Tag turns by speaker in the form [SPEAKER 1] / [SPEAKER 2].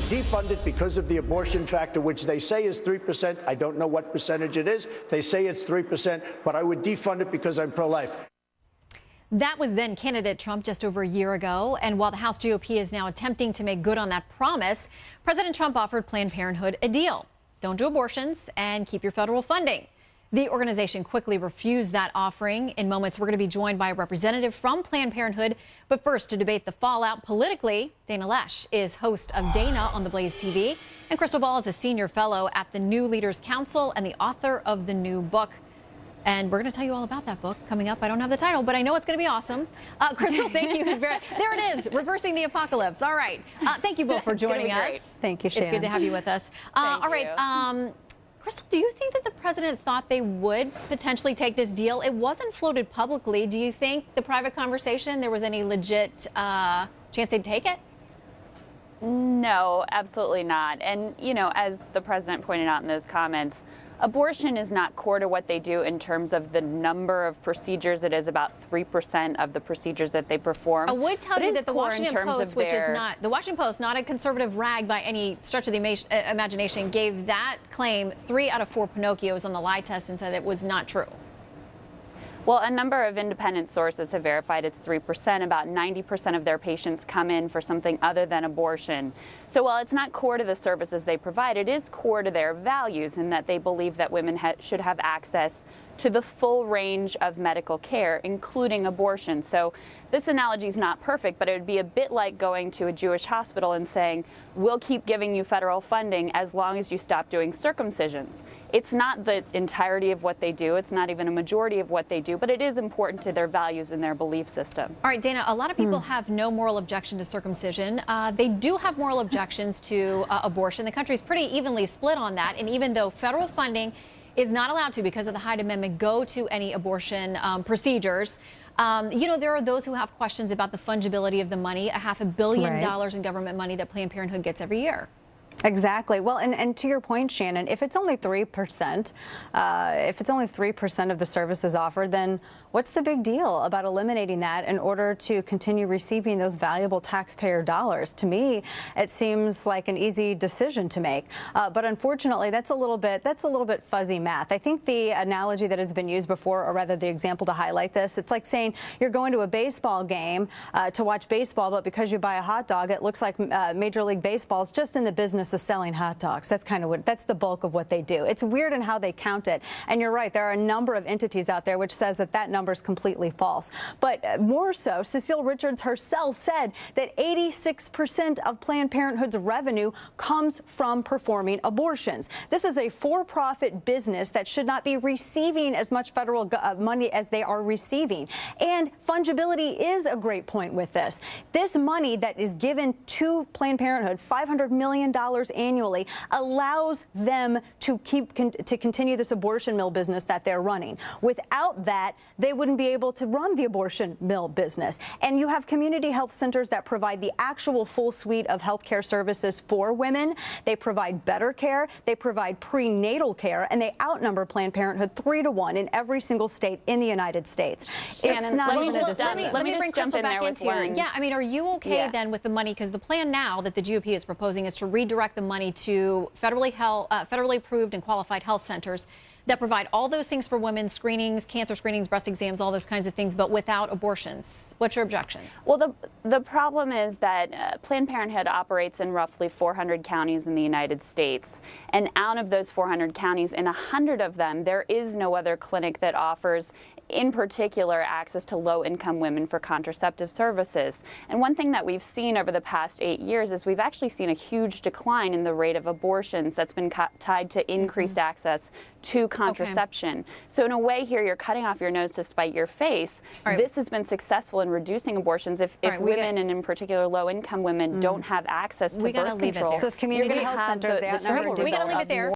[SPEAKER 1] defund it because of the abortion factor, which they say is 3%. I don't know what percentage it is. They say it's 3%, but I would defund it because I'm pro-life.
[SPEAKER 2] That was then candidate Trump just over a year ago. And while the House GOP is now attempting to make good on that promise, President Trump offered Planned Parenthood a deal. Don't do abortions and keep your federal funding. The organization quickly refused that offering. In moments, we're going to be joined by a representative from Planned Parenthood. But first, to debate the fallout politically, Dana Loesch is host of Dana on the Blaze TV. And Krystal is a senior fellow at the New Leaders Council and the author of the new book. And we're going to tell you all about that book coming up. I don't have the title, but I know it's going to be awesome. Krystal, thank you. There it is, Reversing the Apocalypse. All right. Thank you both for joining us.
[SPEAKER 3] Thank you, Shannon.
[SPEAKER 2] It's good to have you with us. All right. Krystal, do you think that the president thought they would potentially take this deal? It wasn't floated publicly. Do you think the private conversation, there was any legit chance they'd take it?
[SPEAKER 4] No, absolutely not. And, you know, as the president pointed out in those comments, abortion is not core to what they do in terms of the number of procedures. It is about 3% of the procedures that they perform.
[SPEAKER 2] I would tell you that the Washington Post, which is not the Washington Post, not a conservative rag by any stretch of the imagination, gave that claim 3 out of 4 Pinocchios on the lie test and said it was not true.
[SPEAKER 4] Well, a number of independent sources have verified it's 3%. About 90% of their patients come in for something other than abortion. So while it's not core to the services they provide, it is core to their values in that they believe that women should have access to the full range of medical care, including abortion. So this analogy is not perfect, but it would be a bit like going to a Jewish hospital and saying, we'll keep giving you federal funding as long as you stop doing circumcisions. It's not the entirety of what they do. It's not even a majority of what they do, but it is important to their values and their belief system.
[SPEAKER 2] All right, Dana, a lot of people have no moral objection to circumcision. They do have moral objections to abortion. The country is pretty evenly split on that. And even though federal funding is not allowed to, because of the Hyde Amendment, go to any abortion procedures, you know, there are those who have questions about the fungibility of the money, $500 million in government money that Planned Parenthood gets every year.
[SPEAKER 3] Exactly. Well, and to your point, Shannon, if it's only 3%, of the services offered, then what's the big deal about eliminating that in order to continue receiving those valuable taxpayer dollars? To me, it seems like an easy decision to make. But unfortunately, that's a little bit fuzzy math. I think the analogy that has been used before, or rather the example to highlight this, it's like saying you're going to a baseball game to watch baseball, but because you buy a hot dog, it looks like Major League Baseball is just in the business of selling hot dogs. That's kind of that's the bulk of what they do. It's weird in how they count it. And you're right, there are a number of entities out there which says that number is completely false. But more so, Cecile Richards herself said that 86% of Planned Parenthood's revenue comes from performing abortions. This is a for-profit business that should not be receiving as much federal money as they are receiving. And fungibility is a great point with this. This money that is given to Planned Parenthood, $500 million annually, allows them to continue this abortion mill business that they're running. Without that, they wouldn't be able to run the abortion mill business. And you have community health centers that provide the actual full suite of health care services for women. They provide better care, they provide prenatal care, and they outnumber Planned Parenthood 3 to 1 in every single state in the United States.
[SPEAKER 4] It's not even a decision.
[SPEAKER 2] Let me bring Krystal back into here. Yeah, I mean, are you okay then with the money? Because the plan now that the GOP is proposing is to redirect the money to federally approved and qualified health centers that provide all those things for women, screenings, cancer screenings, breast exams, all those kinds of things, but without abortions. What's your objection?
[SPEAKER 4] Well, the problem is that Planned Parenthood operates in roughly 400 counties in the United States. And out of those 400 counties, in 100 of them, there is no other clinic that offers, in particular, access to low-income women for contraceptive services. And one thing that we've seen over the past 8 years is we've actually seen a huge decline in the rate of abortions that's been tied to increased access to contraception. Okay. So in a way here, you're cutting off your nose to spite your face. Right. This has been successful in reducing abortions. If women, and in particular low-income women, don't have access to birth control,
[SPEAKER 3] so it's community health centers.
[SPEAKER 2] We got to leave it there.